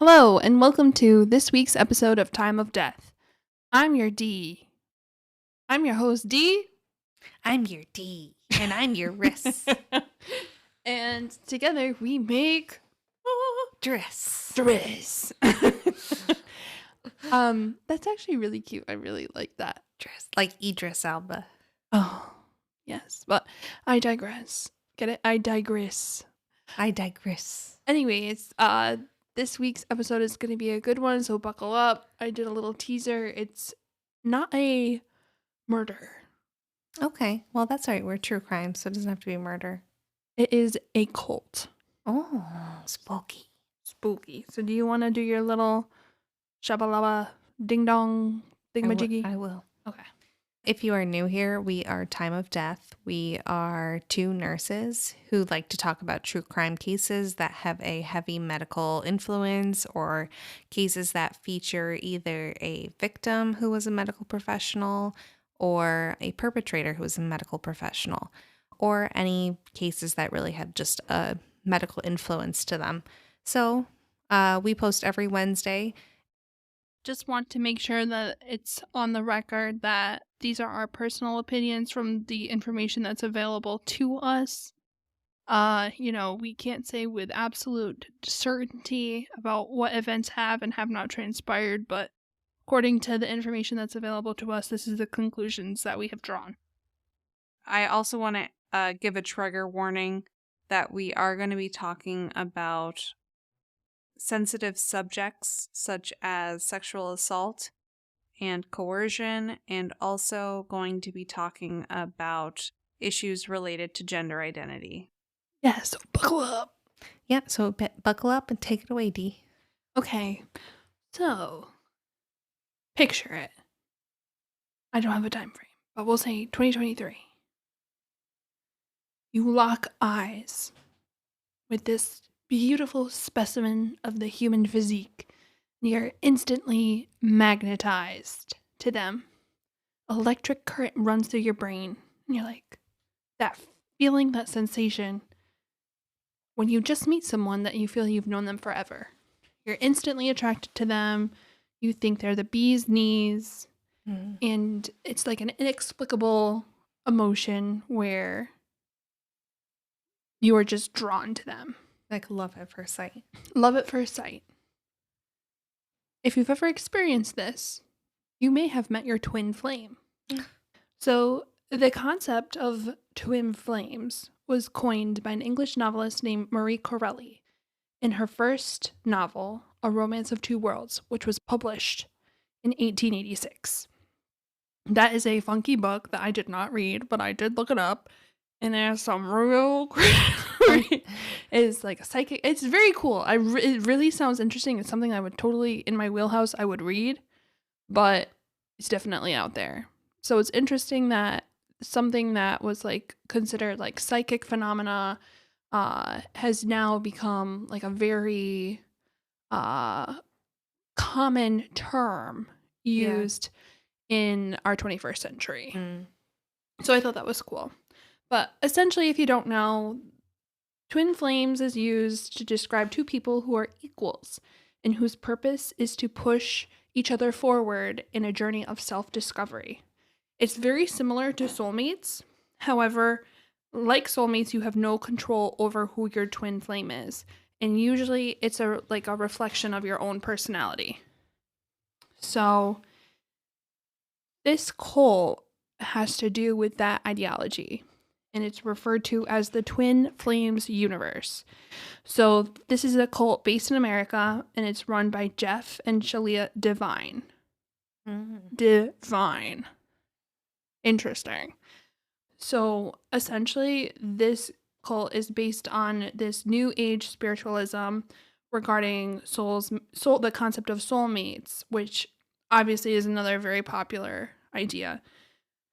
Hello, and welcome to this week's episode of Time of Death. I'm your D. I'm your host, D. I'm your D, and I'm your Ris. And together we make Dress. Dris. That's actually really cute. I really like that. Dress. Like Idris Elba. Oh, yes, but I digress. Get it? I digress. I digress. Anyways, this week's episode is going to be a good one, so buckle up. I did a little teaser. It's not a murder. Okay, well, that's all right. We're true crime, so it doesn't have to be murder. It is a cult. Oh, spooky. Spooky. So do you want to do your little shabalaba ding dong thingamajiggy? I will. Okay. If you are new here, we are Time of Death. We are two nurses who like to talk about true crime cases that have a heavy medical influence or cases that feature either a victim who was a medical professional or a perpetrator who was a medical professional, or any cases that really had just a medical influence to them. So we post every Wednesday. Just want to make sure that it's on the record that these are our personal opinions from the information that's available to us. We can't say with absolute certainty about what events have and have not transpired, but according to the information that's available to us, this is the conclusions that we have drawn. I also want to give a trigger warning that we are going to be talking about sensitive subjects such as sexual assault and coercion, and also going to be talking about issues related to gender identity. Yeah, so buckle up. Yep, so buckle up and take it away, Dee. Okay, so picture it. I don't have a time frame, but we'll say 2023. You lock eyes with this beautiful specimen of the human physique. You're instantly magnetized to them. Electric current runs through your brain, and you're like, that feeling, that sensation, when you just meet someone that you feel you've known them forever. You're instantly attracted to them. You think they're the bee's knees. And it's like an inexplicable emotion where you are just drawn to them. Like love at first sight. Love at first sight. If you've ever experienced this, you may have met your twin flame. So the concept of twin flames was coined by an English novelist named Marie Corelli in her first novel, A Romance of Two Worlds, which was published in 1886. That is a funky book that I did not read, but I did look it up. And there's some real it's like a psychic. It's very cool. It really sounds interesting. It's something I would totally, in my wheelhouse, I would read, but it's definitely out there. So it's interesting that something that was like considered like psychic phenomena has now become like a very common term used in our 21st century. So I thought that was cool. But essentially, if you don't know, twin flames is used to describe two people who are equals and whose purpose is to push each other forward in a journey of self-discovery. It's very similar to soulmates. However, like soulmates, you have no control over who your twin flame is. And usually it's a reflection of your own personality. So this cult has to do with that ideology. And it's referred to as the Twin Flames universe. So this is a cult based in America, and it's run by Jeff and Shalia Divine. Divine. Interesting. So essentially, this cult is based on this new age spiritualism regarding the concept of soulmates, which obviously is another very popular idea.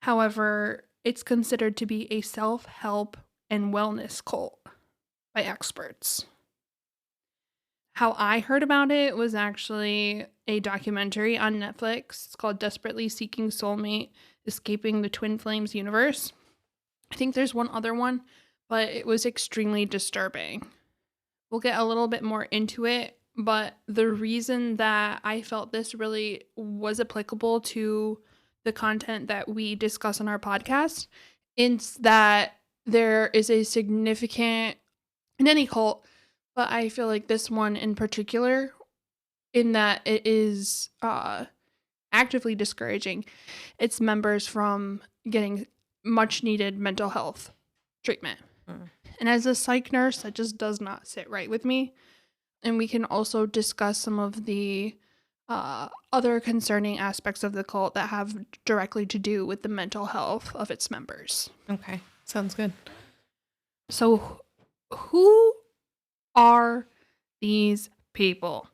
However, it's considered to be a self-help and wellness cult by experts. How I heard about it was actually a documentary on Netflix. It's called Desperately Seeking Soulmate, Escaping the Twin Flames Universe. I think there's one other one, but it was extremely disturbing. We'll get a little bit more into it, but the reason that I felt this really was applicable to the content that we discuss on our podcast is that there is a significant, in any cult, but I feel like this one in particular, in that it is actively discouraging its members from getting much needed mental health treatment. And as a psych nurse, that just does not sit right with me. And we can also discuss some of the other concerning aspects of the cult that have directly to do with the mental health of its members. Okay, sounds good. So, who are these people?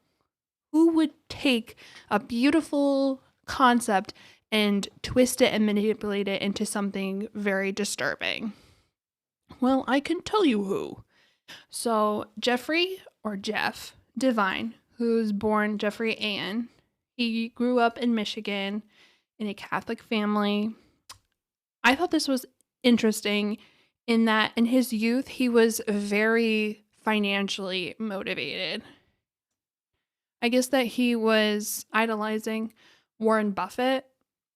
Who would take a beautiful concept and twist it and manipulate it into something very disturbing? Well, I can tell you who. So, Jeffrey, or Jeff, Devine, who's born Jeffrey Ann, he grew up in Michigan in a Catholic family. I thought this was interesting in that in his youth, he was very financially motivated. I guess that he was idolizing Warren Buffett,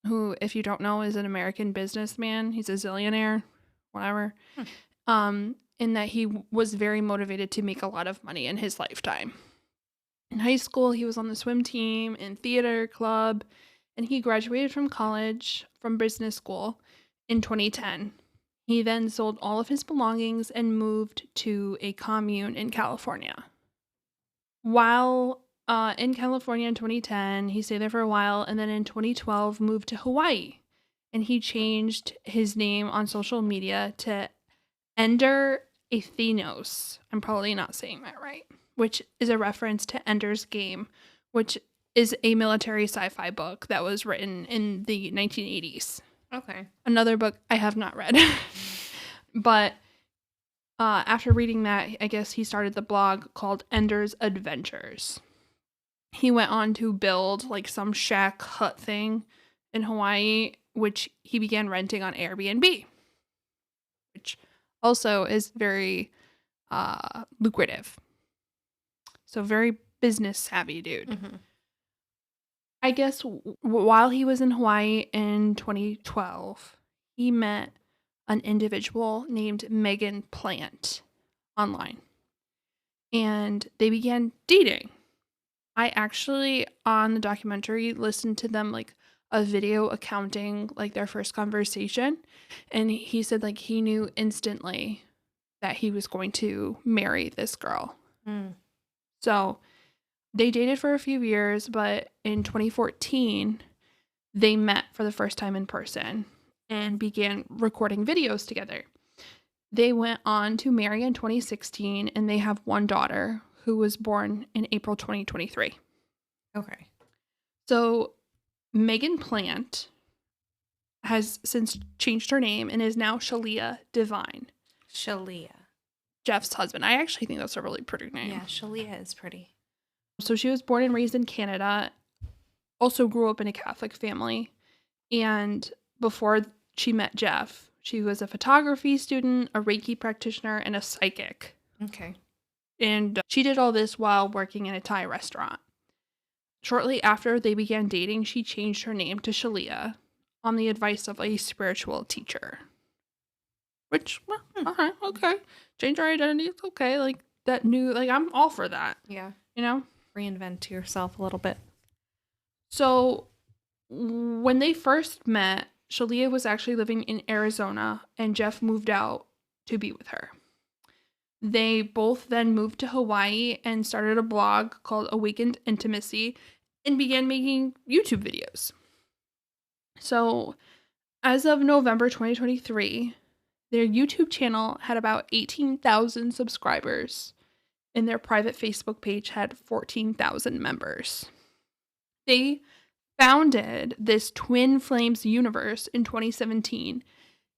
who, if you don't know, is an American businessman. He's a zillionaire, whatever. In that he was very motivated to make a lot of money in his lifetime. In high school, he was on the swim team and theater club, and he graduated from college from business school in 2010. He then sold all of his belongings and moved to a commune in California. While in California in 2010, he stayed there for a while, and then in 2012 moved to Hawaii. And he changed his name on social media to Ender Athenos. I'm probably not saying that right, which is a reference to Ender's Game, which is a military sci-fi book that was written in the 1980s. Okay. Another book I have not read. But after reading that, I guess he started the blog called Ender's Adventures. He went on to build like some shack hut thing in Hawaii, which he began renting on Airbnb, which also is very lucrative. So very business savvy dude. Mm-hmm. I guess while he was in Hawaii in 2012, he met an individual named Megan Plant online. And they began dating. I actually, on the documentary, listened to them like a video accounting like their first conversation. And he said like he knew instantly that he was going to marry this girl. So they dated for a few years, but in 2014, they met for the first time in person and began recording videos together. They went on to marry in 2016, and they have one daughter who was born in April 2023. Okay. So Megan Plant has since changed her name and is now Shalia Devine. Shalia. Jeff's husband. I actually think that's a really pretty name. Yeah, Shalia is pretty. So she was born and raised in Canada, also grew up in a Catholic family, and before she met Jeff, she was a photography student, a Reiki practitioner, and a psychic. Okay. And she did all this while working in a Thai restaurant. Shortly after they began dating, she changed her name to Shalia on the advice of a spiritual teacher. Which, well, all right, okay. Change her identity, it's okay. Like, that new, like, I'm all for that. Yeah. You know? Reinvent yourself a little bit. So, when they first met, Shalia was actually living in Arizona, and Jeff moved out to be with her. They both then moved to Hawaii and started a blog called Awakened Intimacy and began making YouTube videos. So, as of November 2023, their YouTube channel had about 18,000 subscribers, and their private Facebook page had 14,000 members. They founded this Twin Flames universe in 2017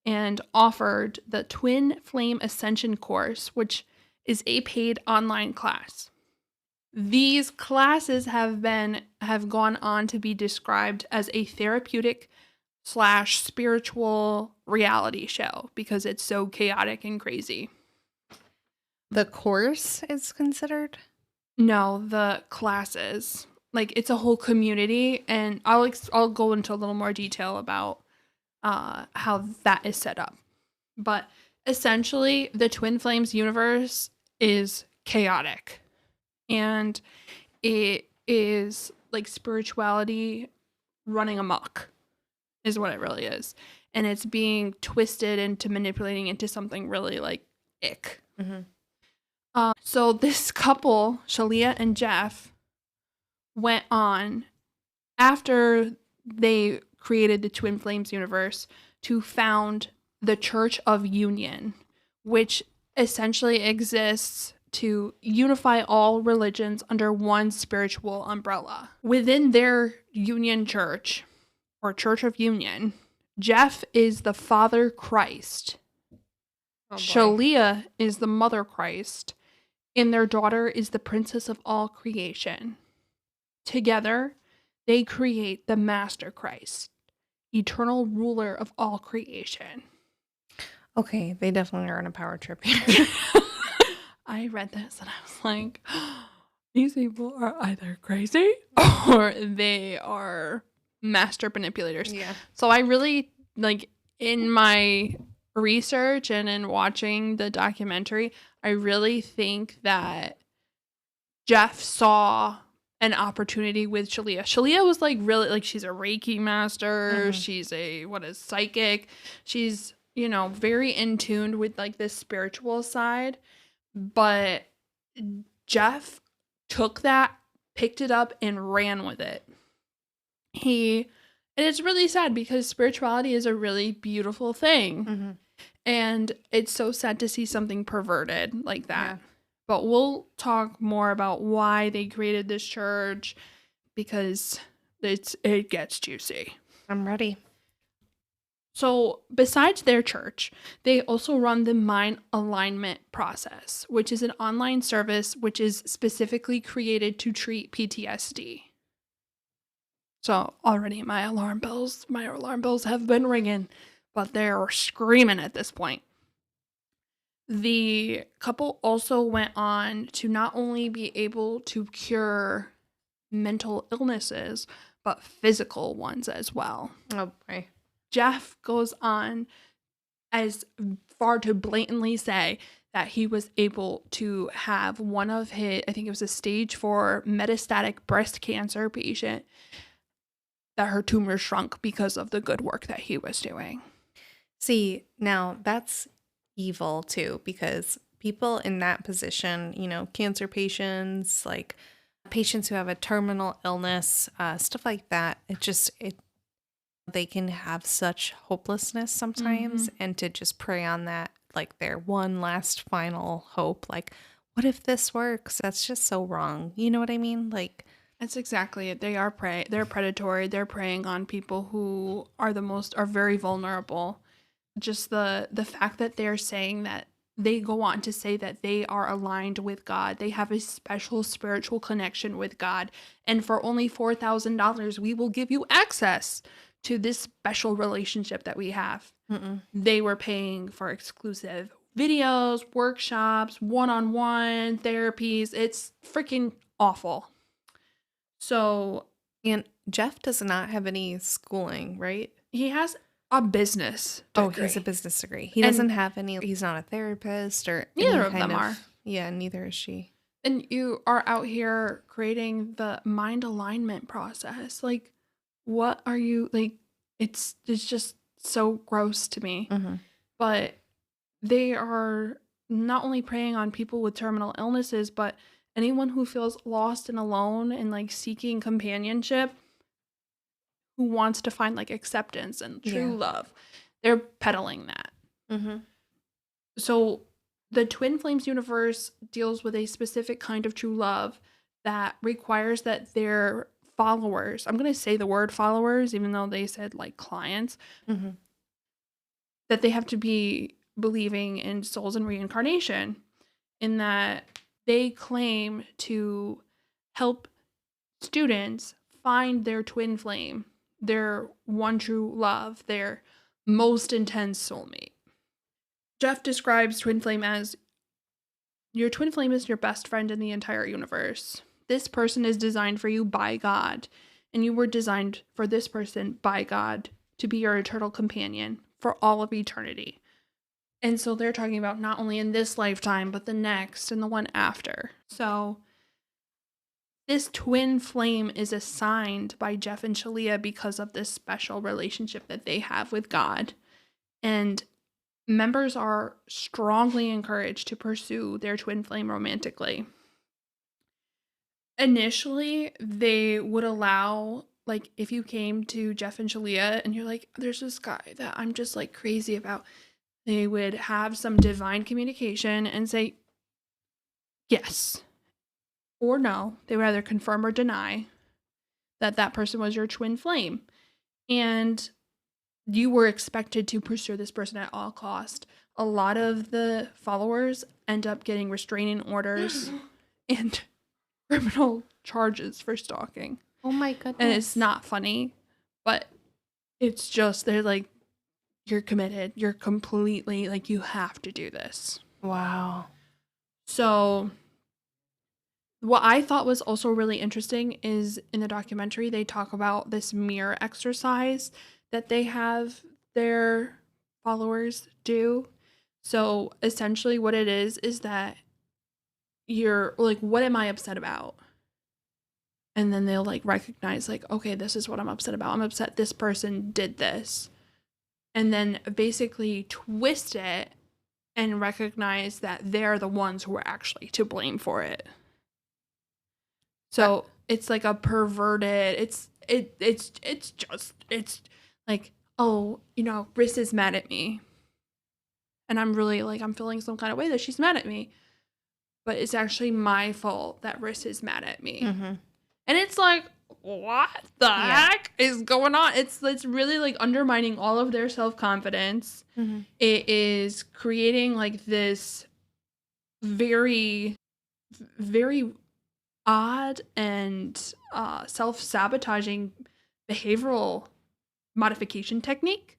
and offered the Twin Flame Ascension course, which is a paid online class. These classes have gone on to be described as a therapeutic / spiritual reality show because it's so chaotic and crazy. The course is considered? No, the classes. Like, it's a whole community, and I'll go into a little more detail about how that is set up. But essentially, the Twin Flames universe is chaotic, and it is like spirituality running amok, is what it really is. And it's being twisted into manipulating into something really like ick. Mm-hmm. So this couple, Shalia and Jeff, went on after they created the Twin Flames universe to found the Church of Union, which essentially exists to unify all religions under one spiritual umbrella. Within their Union Church, or Church of Union, Jeff is the Father Christ. Oh, Shalia is the Mother Christ, and their daughter is the Princess of all creation. Together, they create the Master Christ, eternal ruler of all creation. Okay, they definitely are on a power trip here. I read this and I was like, these people are either crazy or they are master manipulators. Yeah. So I really, like, in my research and in watching the documentary, I really think that Jeff saw an opportunity with Shalia. Shalia was like really, like, she's a Reiki master. She's a psychic. She's, very in tune with like this spiritual side. But Jeff took that, picked it up, and ran with it. And it's really sad because spirituality is a really beautiful thing. Mm-hmm. And it's so sad to see something perverted like that. Yeah. But we'll talk more about why they created this church because it gets juicy. I'm ready. So besides their church, they also run the Mind Alignment Process, which is an online service which is specifically created to treat PTSD. So already my alarm bells have been ringing, but they're screaming at this point. The couple also went on to not only be able to cure mental illnesses, but physical ones as well. Oh boy. Jeff goes on as far to blatantly say that he was able to have one of his, I think it was a stage 4 metastatic breast cancer patient, that her tumor shrunk because of the good work that he was doing. See, now that's evil too, because people in that position, cancer patients, like patients who have a terminal illness, stuff like that, they can have such hopelessness sometimes, and to just prey on that, like their one last final hope, like, what if this works? That's just so wrong. You know what I mean? Like, that's exactly it. They are they're predatory. They're preying on people who are very vulnerable. Just the fact that they're saying that, they go on to say that they are aligned with God. They have a special spiritual connection with God. And for only $4,000, we will give you access to this special relationship that we have. They were paying for exclusive videos, workshops, one-on-one therapies. It's freaking awful. So, and Jeff does not have any schooling, right? He has a business degree. Oh, he has a business degree. He doesn't have any, he's not a therapist or neither of them are. Yeah, neither is she. And you are out here creating the mind alignment process. Like, what are you, like, it's just so gross to me. But they are not only preying on people with terminal illnesses, but anyone who feels lost and alone and like seeking companionship, who wants to find like acceptance and true love. They're peddling that. So the Twin Flames universe deals with a specific kind of true love that requires that their followers, I'm going to say the word followers, even though they said like clients, that they have to be believing in souls and reincarnation, in that they claim to help students find their twin flame, their one true love, their most intense soulmate. Jeff describes twin flame as your twin flame is your best friend in the entire universe. This person is designed for you by God, and you were designed for this person by God to be your eternal companion for all of eternity. And so they're talking about not only in this lifetime, but the next and the one after. So this twin flame is assigned by Jeff and Shalia because of this special relationship that they have with God. And members are strongly encouraged to pursue their twin flame romantically. Initially, they would allow, like, if you came to Jeff and Shalia and you're like, there's this guy that I'm just like crazy about, they would have some divine communication and say yes or no. They would either confirm or deny that that person was your twin flame. And you were expected to pursue this person at all cost. A lot of the followers end up getting restraining orders and criminal charges for stalking. Oh my goodness. And it's not funny, but it's just, they're like, you're committed. You're completely, like, you have to do this. Wow. So what I thought was also really interesting is in the documentary, they talk about this mirror exercise that they have their followers do. So essentially what it is that you're like, what am I upset about? And then they'll like recognize like, okay, this is what I'm upset about. I'm upset this person did this. And then basically twist it and recognize that they're the ones who are actually to blame for it. So it's like a perverted, it's like, oh, you know, Ris is mad at me. And I'm really like, I'm feeling some kind of way that she's mad at me. But it's actually my fault that Ris is mad at me. Mm-hmm. And it's like, what the heck is going on? It's really like undermining all of their self-confidence. Mm-hmm. It is creating like this very, very odd and self-sabotaging behavioral modification technique.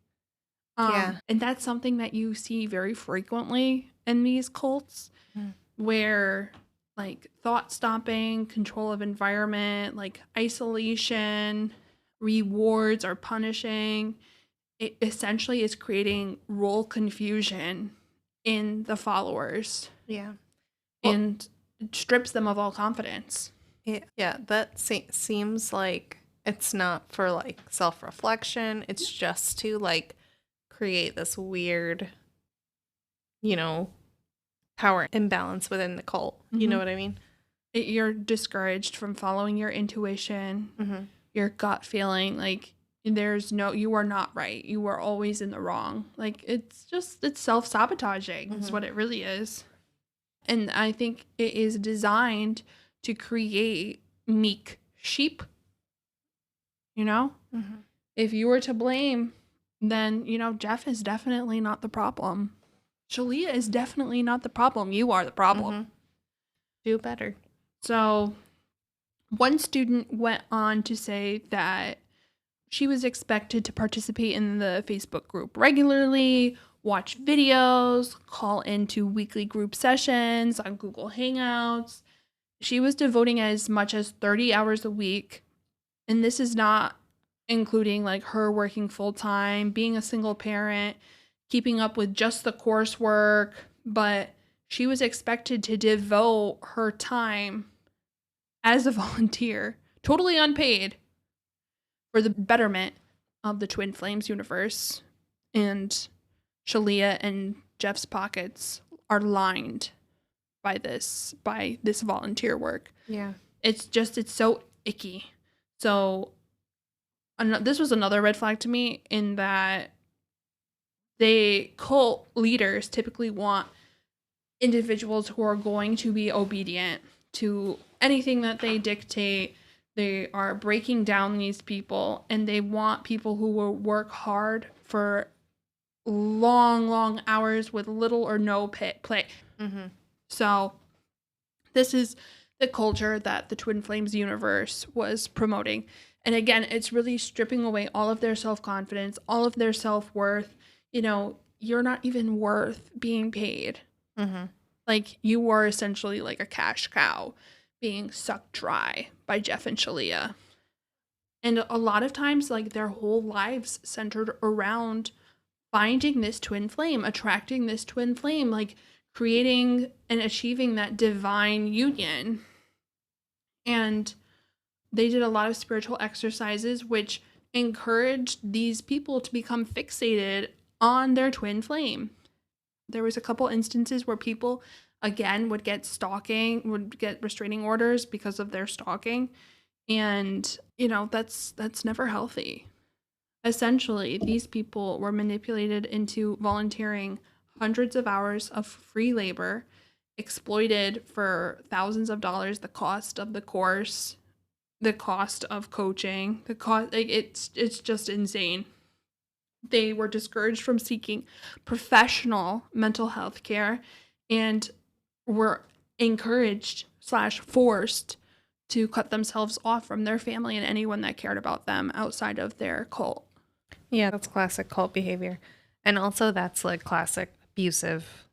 And that's something that you see very frequently in these cults, where like thought stopping, control of environment, like isolation, rewards or punishing, it essentially is creating role confusion in the followers. Yeah. And strips them of all confidence. Yeah, that seems like it's not for like self-reflection. It's just to like create this weird, you know, power imbalance within the cult. You know what I mean? You're discouraged from following your intuition, your gut feeling. Like you are not right. You are always in the wrong. Like it's self-sabotaging is what it really is. And I think it is designed to create meek sheep. You know? If you were to blame, then, you know, Jeff is definitely not the problem. Shalia is definitely not the problem. You are the problem. Do better. So one student went on to say that she was expected to participate in the Facebook group regularly, watch videos, call into weekly group sessions on Google Hangouts. She was devoting as much as 30 hours a week. And this is not including like her working full time, being a single parent, keeping up with just the coursework, but she was expected to devote her time as a volunteer, totally unpaid, for the betterment of the Twin Flames universe. And Shalia and Jeff's pockets are lined by this volunteer work. Yeah. It's so icky. So this was another red flag to me, in that cult leaders typically want individuals who are going to be obedient to anything that they dictate. They are breaking down these people, and they want people who will work hard for long hours with little or no play. So this is the culture that the Twin Flames universe was promoting. And again, it's really stripping away all of their self-confidence, all of their self-worth. You know, you're not even worth being paid. Like, you were essentially like a cash cow being sucked dry by Jeff and Shalia. And a lot of times, like, their whole lives centered around finding this twin flame, attracting this twin flame, like creating and achieving that divine union. And they did a lot of spiritual exercises, which encouraged these people to become fixated on their twin flame. There was a couple instances where people, again, would get restraining orders because of their stalking. And, you know, that's never healthy. Essentially, these people were manipulated into volunteering hundreds of hours of free labor, exploited for thousands of dollars, the cost of the course, the cost of coaching, the cost, like, it's just insane. They were discouraged from seeking professional mental health care and were encouraged / forced to cut themselves off from their family and anyone that cared about them outside of their cult. Yeah, that's classic cult behavior. And also that's like classic abusive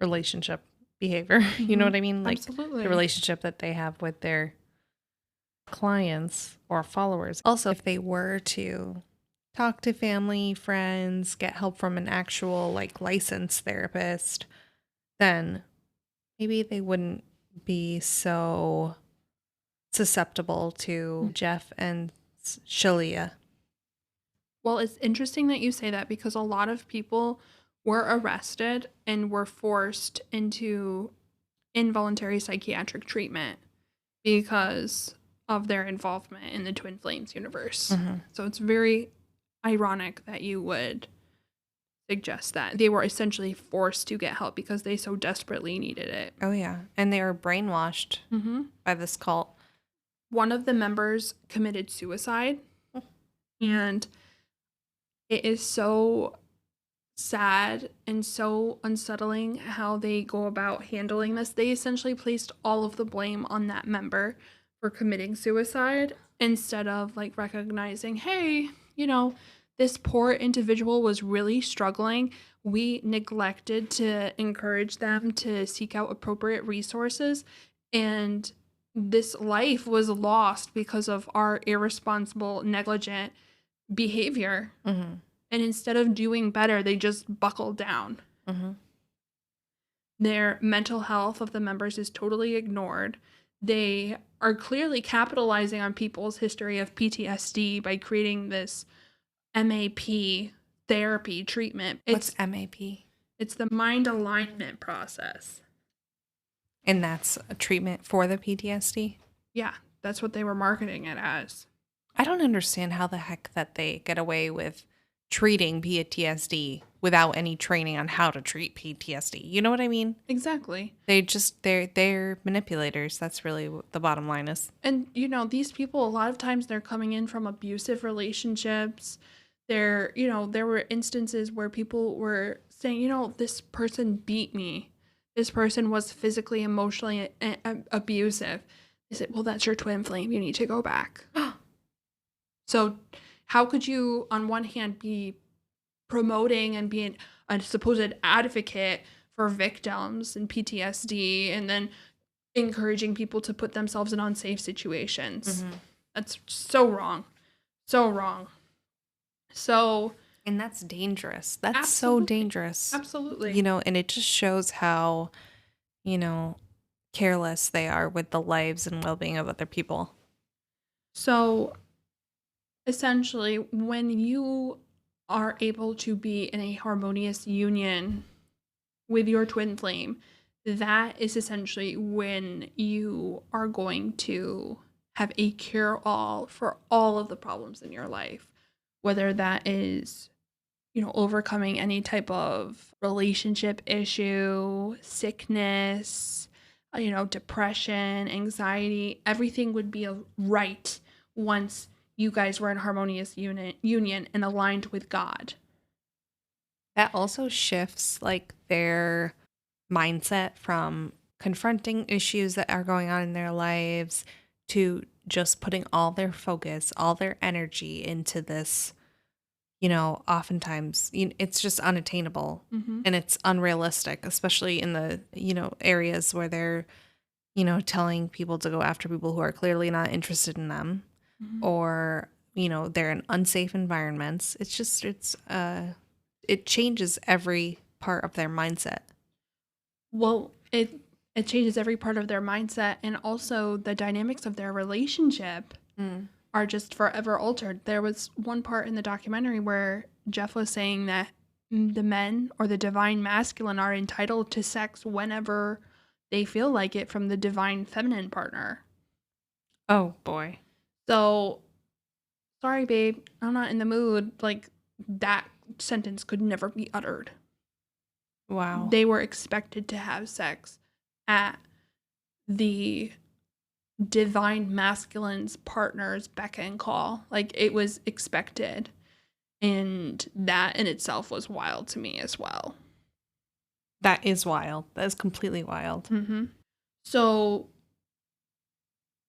relationship behavior. You know what I mean? Like Absolutely. the relationship that they have with their clients or followers. Also, if they were to talk to family, friends, get help from an actual like licensed therapist, then maybe they wouldn't be so susceptible to Jeff and Shalia. Well, it's interesting that you say that because a lot of people were arrested and were forced into involuntary psychiatric treatment because of their involvement in the Twin Flames universe. So it's very ironic that you would suggest that. They were essentially forced to get help because they so desperately needed it. Oh, yeah. And they were brainwashed by this cult. One of the members committed suicide, and it is so sad and so unsettling how they go about handling this. They essentially placed all of the blame on that member for committing suicide instead of like recognizing, hey, you know, this poor individual was really struggling. We neglected to encourage them to seek out appropriate resources, and this life was lost because of our irresponsible, negligent behavior. And instead of doing better, they just buckled down. Their mental health of the members is totally ignored. They are clearly capitalizing on people's history of PTSD by creating this MAP therapy treatment. What's MAP? It's the mind alignment process. And that's a treatment for the PTSD? Yeah, that's what they were marketing it as. I don't understand how the heck that they get away with treating PTSD without any training on how to treat PTSD. You know what I mean? Exactly. They're manipulators. That's really what the bottom line is. And, you know, these people, a lot of times they're coming in from abusive relationships. There were instances where people were saying, you know, this person beat me. This person was physically, emotionally abusive. They said, well, that's your twin flame. You need to go back. So how could you, on one hand, be promoting and being a supposed advocate for victims and PTSD and then encouraging people to put themselves in unsafe situations? That's so wrong. So wrong. So, and that's dangerous. That's absolutely. So dangerous. Absolutely. You know, and it just shows how, you know, careless they are with the lives and well-being of other people. So, essentially, when you are able to be in a harmonious union with your twin flame, that is essentially when you are going to have a cure-all for all of the problems in your life. Whether that is, you know, overcoming any type of relationship issue, sickness, you know, depression, anxiety, everything would be right once you guys were in harmonious union and aligned with God. That also shifts like their mindset from confronting issues that are going on in their lives to just putting all their focus, all their energy into this oftentimes it's just unattainable Mm-hmm. and it's unrealistic, especially in the, areas where they're, telling people to go after people who are clearly not interested in them, Mm-hmm. or, they're in unsafe environments. It changes every part of their mindset. Well, it changes every part of their mindset, and also the dynamics of their relationship are just forever altered. There was one part in the documentary where Jeff was saying that the men or the divine masculine are entitled to sex whenever they feel like it from the divine feminine partner. Oh, boy. So, sorry, babe, I'm not in the mood. Like, that sentence could never be uttered. Wow. They were expected to have sex at the divine masculine's partner's beck and call. Like, it was expected. And that in itself was wild to me as well. That is wild. That is completely wild. Mm-hmm. So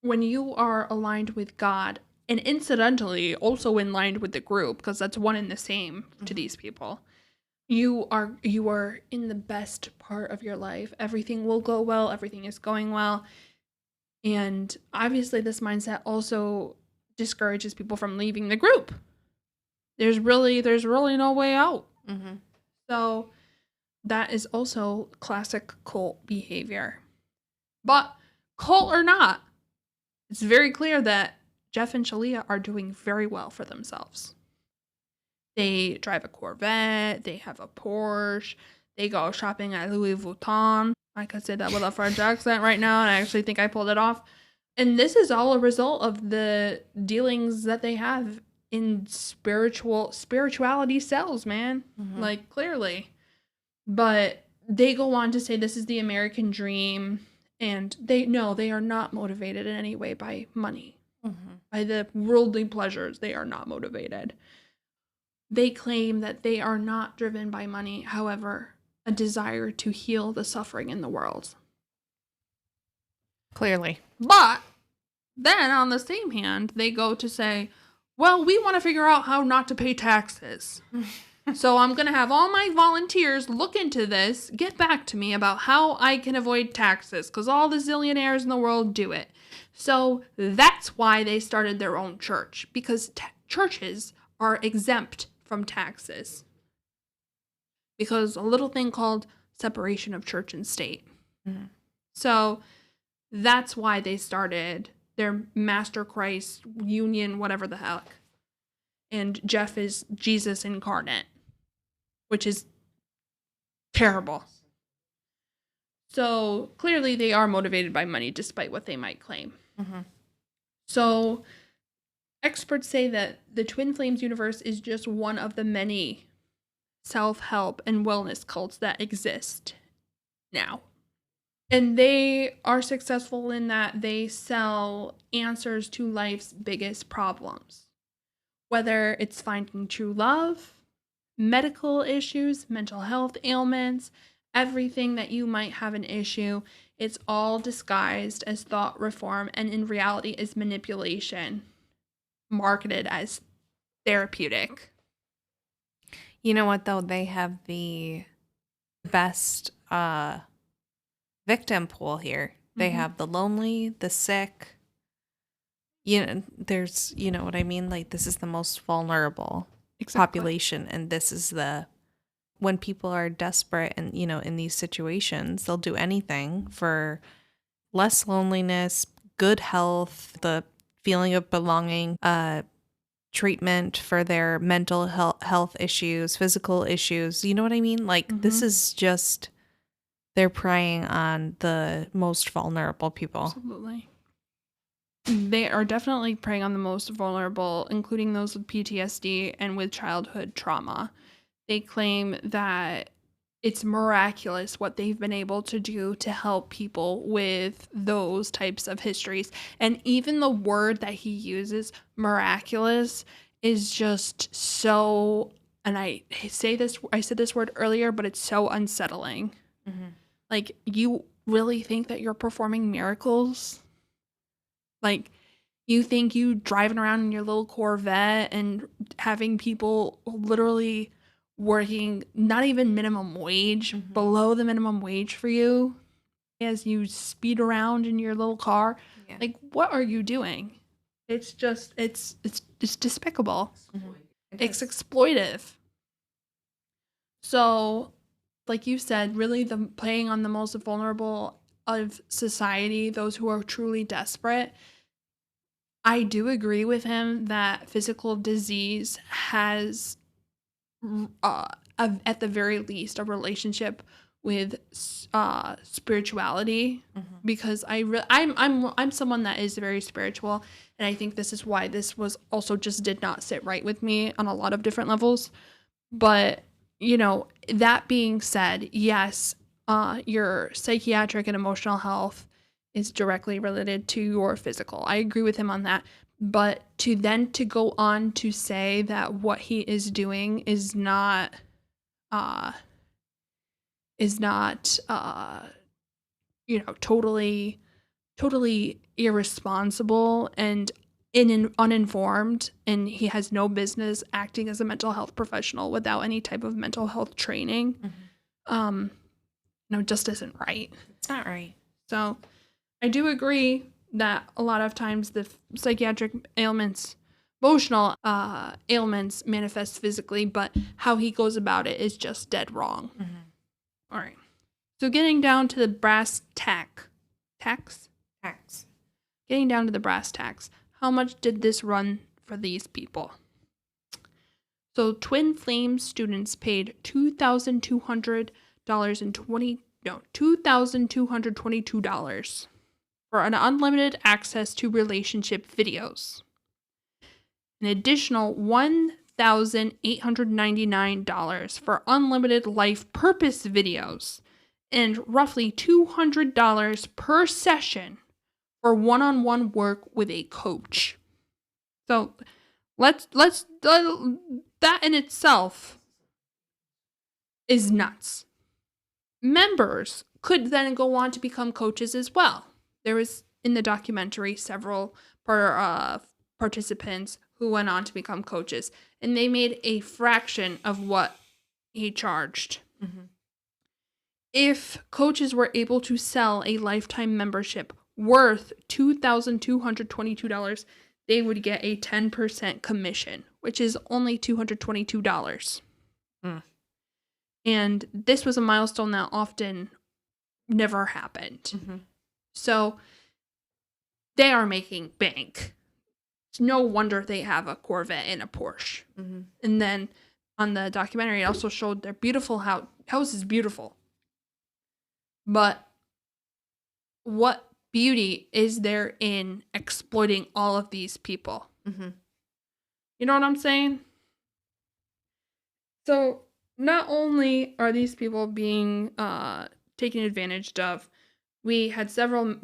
when you are aligned with God, and incidentally also in line with the group, because that's one and the same to these people, you are in the best part of your life. Everything will go well. Everything is going well. And obviously this mindset also discourages people from leaving the group. There's really no way out. Mm-hmm. So that is also classic cult behavior. But cult or not, it's very clear that Jeff and Shalia are doing very well for themselves. They drive a Corvette, they have a Porsche, they go shopping at Louis Vuitton. I could say that with a French accent right now, and I actually think I pulled it off. And this is all a result of the dealings that they have in spirituality cells, man. Mm-hmm. Like, clearly. But they go on to say this is the American dream, and they are not motivated in any way by money. Mm-hmm. By the worldly pleasures, they are not motivated. They claim that they are not driven by money, however, a desire to heal the suffering in the world. Clearly. But then on the same hand, they go to say, well, we want to figure out how not to pay taxes. So I'm going to have all my volunteers look into this, get back to me about how I can avoid taxes, because all the zillionaires in the world do it. So that's why they started their own church, because churches are exempt from taxes. Because a little thing called separation of church and state. Mm-hmm. So that's why they started their Master Christ Union, whatever the heck. And Jeff is Jesus incarnate, which is terrible. So clearly they are motivated by money, despite what they might claim. Mm-hmm. So experts say that the Twin Flames universe is just one of the many self-help and wellness cults that exist now. And they are successful in that they sell answers to life's biggest problems. Whether it's finding true love, medical issues, mental health ailments, everything that you might have an issue, it's all disguised as thought reform and in reality is manipulation, marketed as therapeutic. You know what, though? They have the best victim pool here. They have the lonely, the sick. There's, you know what I mean? Like, this is the most vulnerable population. And this is when people are desperate and, in these situations, they'll do anything for less loneliness, good health, the feeling of belonging, treatment for their mental health issues, physical issues. You know what I mean? Like, this is just, they're preying on the most vulnerable people. Absolutely. They are definitely preying on the most vulnerable, including those with PTSD and with childhood trauma. They claim that it's miraculous what they've been able to do to help people with those types of histories. And even the word that he uses, miraculous, is just so, and I said this word earlier, but it's so unsettling. Mm-hmm. Like, you really think that you're performing miracles? Like, You think you driving around in your little Corvette and having people literally working not even minimum wage, below the minimum wage for you as you speed around in your little car. Yeah. Like, what are you doing? It's just, it's despicable. It's exploitive. So, like you said, really the playing on the most vulnerable of society, those who are truly desperate. I do agree with him that physical disease has, at the very least, a relationship with spirituality, because I'm someone that is very spiritual, and I think this is why this was also just did not sit right with me on a lot of different levels. But that being said, yes, your psychiatric and emotional health is directly related to your physical. I agree with him on that. But to go on to say that what he is doing is not totally irresponsible and uninformed, and he has no business acting as a mental health professional without any type of mental health training, just isn't right. It's not right. So I do agree that a lot of times the psychiatric ailments, emotional ailments manifest physically, but how he goes about it is just dead wrong. All right. So getting down to the brass tacks. Getting down to the brass tacks. How much did this run for these people? So Twin Flames students paid $2,222 for an unlimited access to relationship videos. An additional $1,899 for unlimited life purpose videos, and roughly $200 per session for one-on-one work with a coach. So let's that in itself is nuts. Members could then go on to become coaches as well. There was in the documentary several participants who went on to become coaches, and they made a fraction of what he charged. If coaches were able to sell a lifetime membership worth $2,222, they would get a 10% commission, which is only $222. And this was a milestone that often never happened. So they are making bank. It's no wonder they have a Corvette and a Porsche. And then on the documentary, it also showed their beautiful house. House is beautiful. But what beauty is there in exploiting all of these people? You know what I'm saying? So not only are these people being taken advantage of, they had several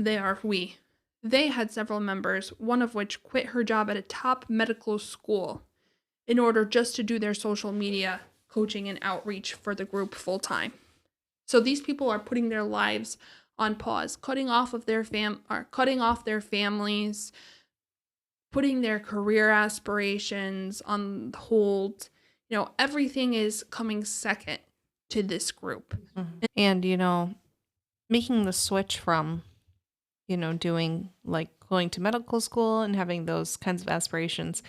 members, one of which quit her job at a top medical school in order just to do their social media coaching and outreach for the group full time. So these people are putting their lives on pause, cutting off their families, putting their career aspirations on hold. Everything is coming second to this group. And, making the switch from, doing like going to medical school and having those kinds of aspirations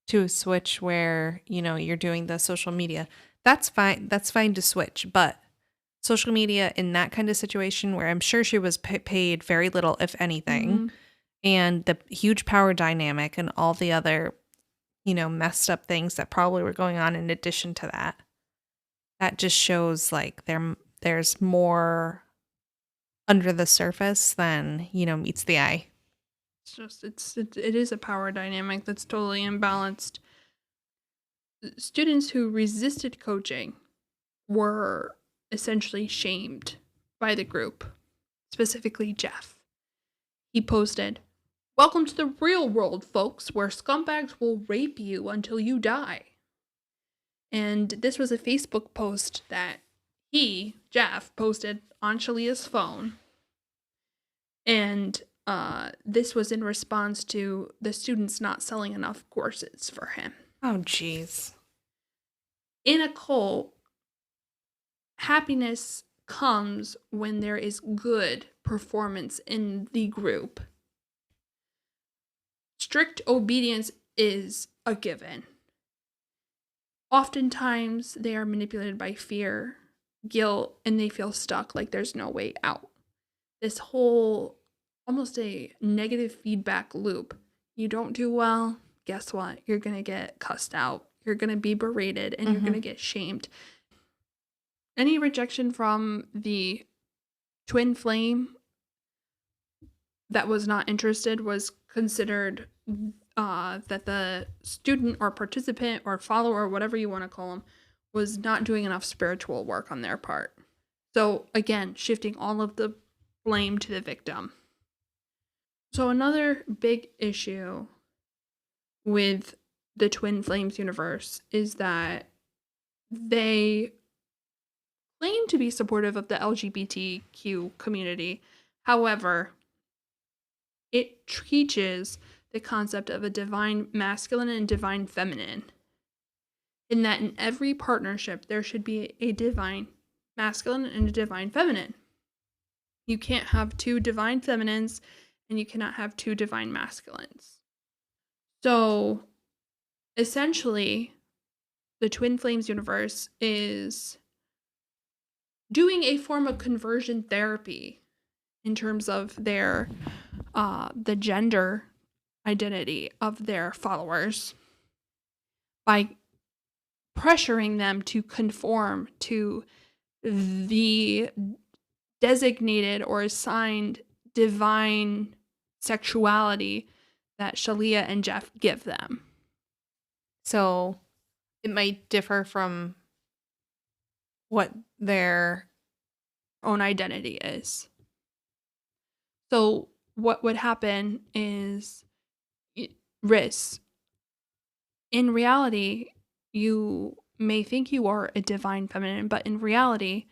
to a switch where, you're doing the social media. That's fine. That's fine to switch. But social media in that kind of situation where I'm sure she was paid very little, if anything, and the huge power dynamic and all the other, messed up things that probably were going on in addition to that, that just shows like there's more under the surface than, meets the eye. It is a power dynamic that's totally imbalanced. Students who resisted coaching were essentially shamed by the group, specifically Jeff. He posted, "Welcome to the real world, folks, where scumbags will rape you until you die." And this was a Facebook post that Jeff, posted on Shalia's phone. And this was in response to the students not selling enough courses for him. Oh, jeez. In a cult, happiness comes when there is good performance in the group. Strict obedience is a given. Oftentimes, they are manipulated by fear, guilt, and they feel stuck, like there's no way out. This whole, almost a negative feedback loop. You don't do well, guess what? You're going to get cussed out. You're going to be berated, and you're going to get shamed. Any rejection from the twin flame that was not interested was considered that the student or participant or follower, whatever you want to call them, was not doing enough spiritual work on their part. So again, shifting all of the blame to the victim. So another big issue with the Twin Flames universe is that they claim to be supportive of the LGBTQ community. However, it teaches the concept of a divine masculine and divine feminine, in that in every partnership there should be a divine masculine and a divine feminine. You can't have two divine feminines and you cannot have two divine masculines. So essentially, the Twin Flames universe is doing a form of conversion therapy in terms of their the gender identity of their followers by pressuring them to conform to the designated or assigned divine sexuality that Shalia and Jeff give them. So it might differ from what their own identity is. So what would happen is, Ris, in reality, you may think you are a divine feminine, but in reality,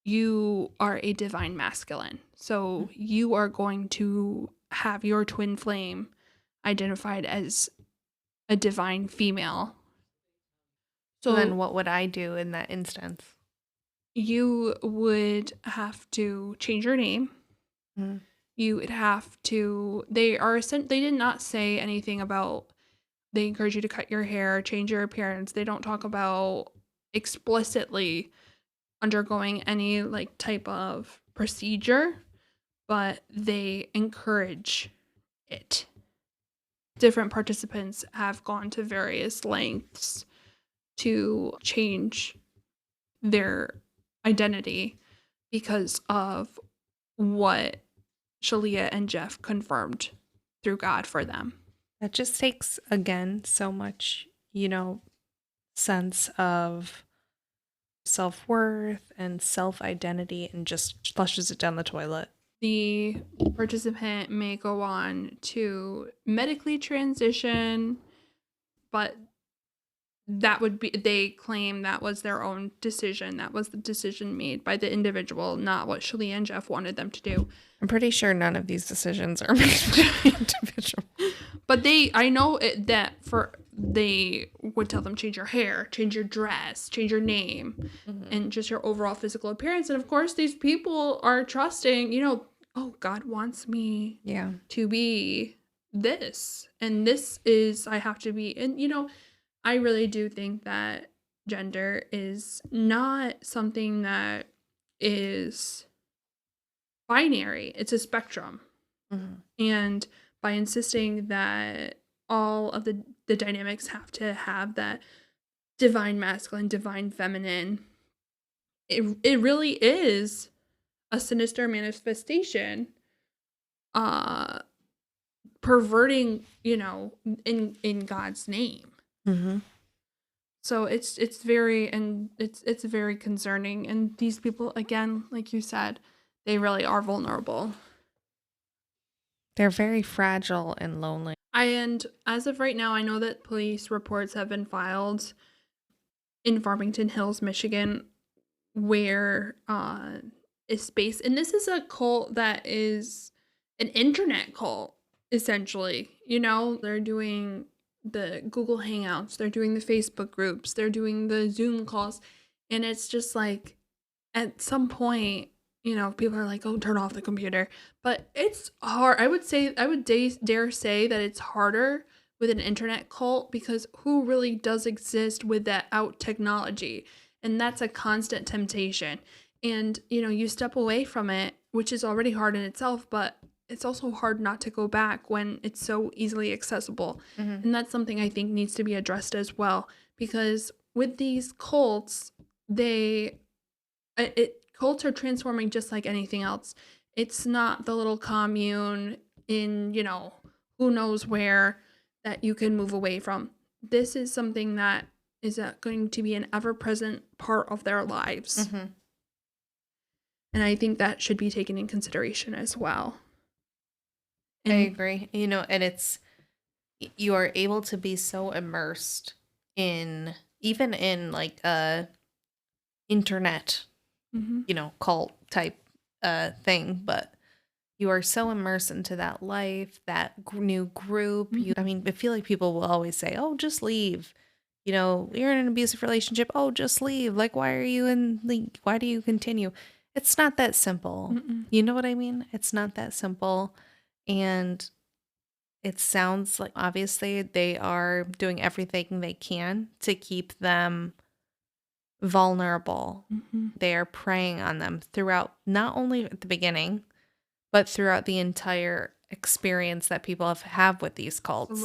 you are a divine masculine. So you are going to have your twin flame identified as a divine female. So then what would I do in that instance? You would have to change your name. Mm-hmm. You would have to, they did not say anything about, they encourage you to cut your hair, change your appearance. They don't talk about explicitly undergoing any like type of procedure, but they encourage it. Different participants have gone to various lengths to change their identity because of what Shalia and Jeff confirmed through God for them. That just takes, again, so much, sense of self-worth and self-identity and just flushes it down the toilet. The participant may go on to medically transition, but that would be, they claim that was their own decision. That was the decision made by the individual, not what Shalia and Jeff wanted them to do. I'm pretty sure none of these decisions are made by the individual. But I know they would tell them change your hair, change your dress, change your name, and just your overall physical appearance. And of course, these people are trusting, oh, God wants me to be this. And this is, I have to be. And, I really do think that gender is not something that is binary. It's a spectrum. Mm-hmm. And by insisting that all of the dynamics have to have that divine masculine, divine feminine, it really is a sinister manifestation, perverting, in God's name. Mm-hmm. So it's very concerning. And these people, again, like you said, they really are vulnerable. They're very fragile and lonely. And as of right now, I know that police reports have been filed in Farmington Hills, Michigan, where is based, and this is a cult that is an internet cult, essentially. You know, they're doing the Google Hangouts, they're doing the Facebook groups, they're doing the Zoom calls. And it's just like, at some point, you know, people are like, oh, turn off the computer. But it's hard. I would dare say that it's harder with an internet cult because who really does exist without technology? And that's a constant temptation. And, you know, you step away from it, which is already hard in itself, but it's also hard not to go back when it's so easily accessible. Mm-hmm. And that's something I think needs to be addressed as well. Because with these cults, cults are transforming just like anything else. It's not the little commune in, you know, who knows where that you can move away from. This is something that is going to be an ever-present part of their lives. Mm-hmm. And I think that should be taken in consideration as well. I agree. You know, and you are able to be so immersed in, even in like a internet, you know, cult type thing, but you are so immersed into that life, that new group. I mean, I feel like people will always say, oh, just leave. You know, you're in an abusive relationship. Oh, just leave. Like, why do you continue? It's not that simple. Mm-mm. You know what I mean? It's not that simple. And it sounds like obviously they are doing everything they can to keep them vulnerable. Mm-hmm. They are preying on them throughout, not only at the beginning, but throughout the entire experience that people have with these cults.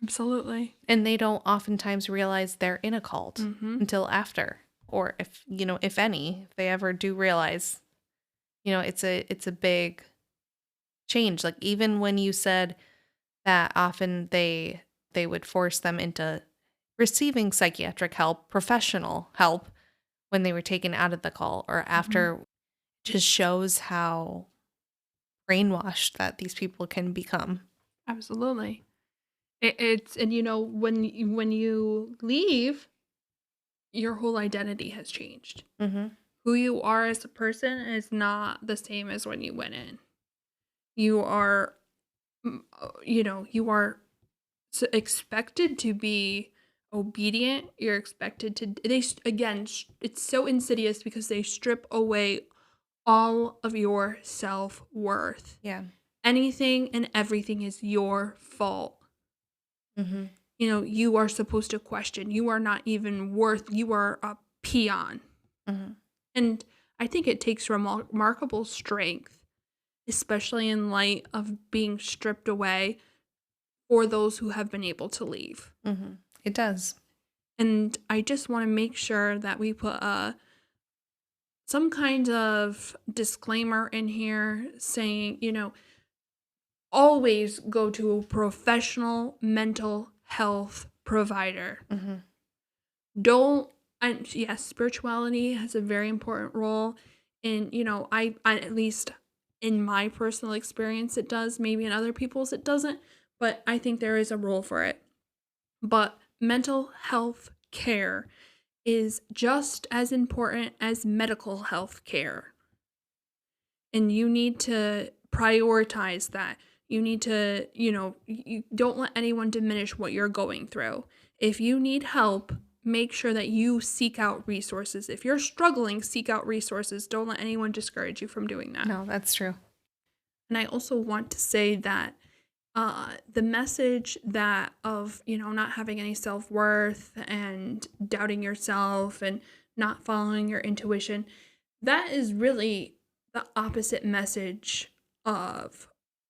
Absolutely. And they don't oftentimes realize they're in a cult until after, or if, you know, if they ever do realize, you know, it's a big change. Like even when you said that often they would force them into receiving psychiatric help, professional help when they were taken out of the cult or after, just shows how brainwashed that these people can become. Absolutely. It's, and you know, when you leave, your whole identity has changed. Mm-hmm. Who you are as a person is not the same as when you went in. You are, you know, you are expected to be obedient. You're expected to, again, it's so insidious because they strip away all of your self-worth. Yeah. Anything and everything is your fault. Mm-hmm. You know, you are supposed to question. You are not even you are a peon. Mm-hmm. And I think it takes remarkable strength, especially in light of being stripped away, for those who have been able to leave. Mm-hmm. It does. And I just want to make sure that we put some kind of disclaimer in here saying, you know, always go to a professional mental health provider. Yes, spirituality has a very important role in, you know, I at least in my personal experience it does, maybe in other people's it doesn't, but I think there is a role for it. But mental health care is just as important as medical health care. And you need to prioritize that. You need to, you know, you don't let anyone diminish what you're going through. If you need help, make sure that you seek out resources. If you're struggling, seek out resources. Don't let anyone discourage you from doing that. No, that's true. And I also want to say that the message that of, you know, not having any self-worth and doubting yourself and not following your intuition, that is really the opposite message of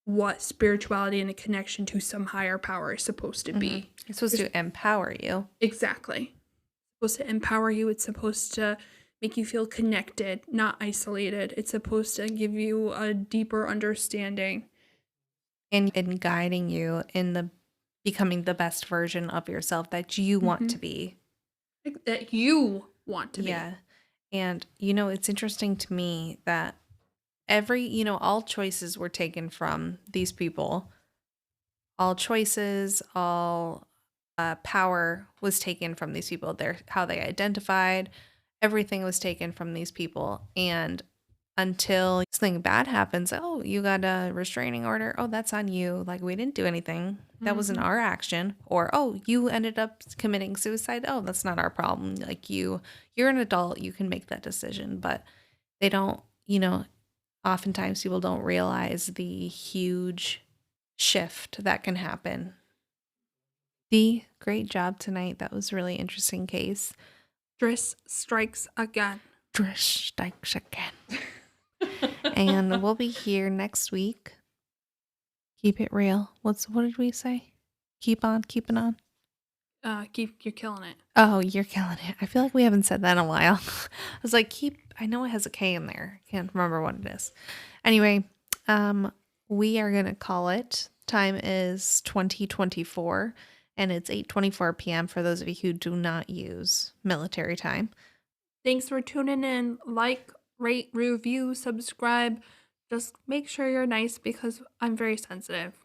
what spirituality and a connection to some higher power is supposed to be. It's supposed to empower you. Exactly. It's supposed to empower you. It's supposed to make you feel connected, not isolated. It's supposed to give you a deeper understanding. And guiding you in the becoming the best version of yourself that you want to be. That you want to be. Yeah. And, you know, it's interesting to me that all choices were taken from these people. All choices, all power was taken from these people. How they identified, everything was taken from these people. And until something bad happens. Oh, you got a restraining order. Oh, that's on you. Like, we didn't do anything. That wasn't our action. Or, oh, you ended up committing suicide. Oh, that's not our problem. Like, you're an adult. You can make that decision. But they don't, oftentimes people don't realize the huge shift that can happen. Dee, great job tonight. That was a really interesting case. Dris strikes again. Dris strikes again. And we'll be here next week. Keep it real. What did we say? Keep on keeping on. You're killing it. Oh, you're killing it. I feel like we haven't said that in a while. I was like, I know it has a K in there. Can't remember what it is. Anyway, we are gonna call it. Time is 2024, and it's 8:24 p.m. for those of you who do not use military time. Thanks for tuning in. Like, rate, review, subscribe. Just make sure you're nice because I'm very sensitive.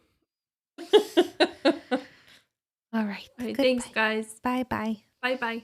All right. Thanks, guys. Bye-bye. Bye-bye.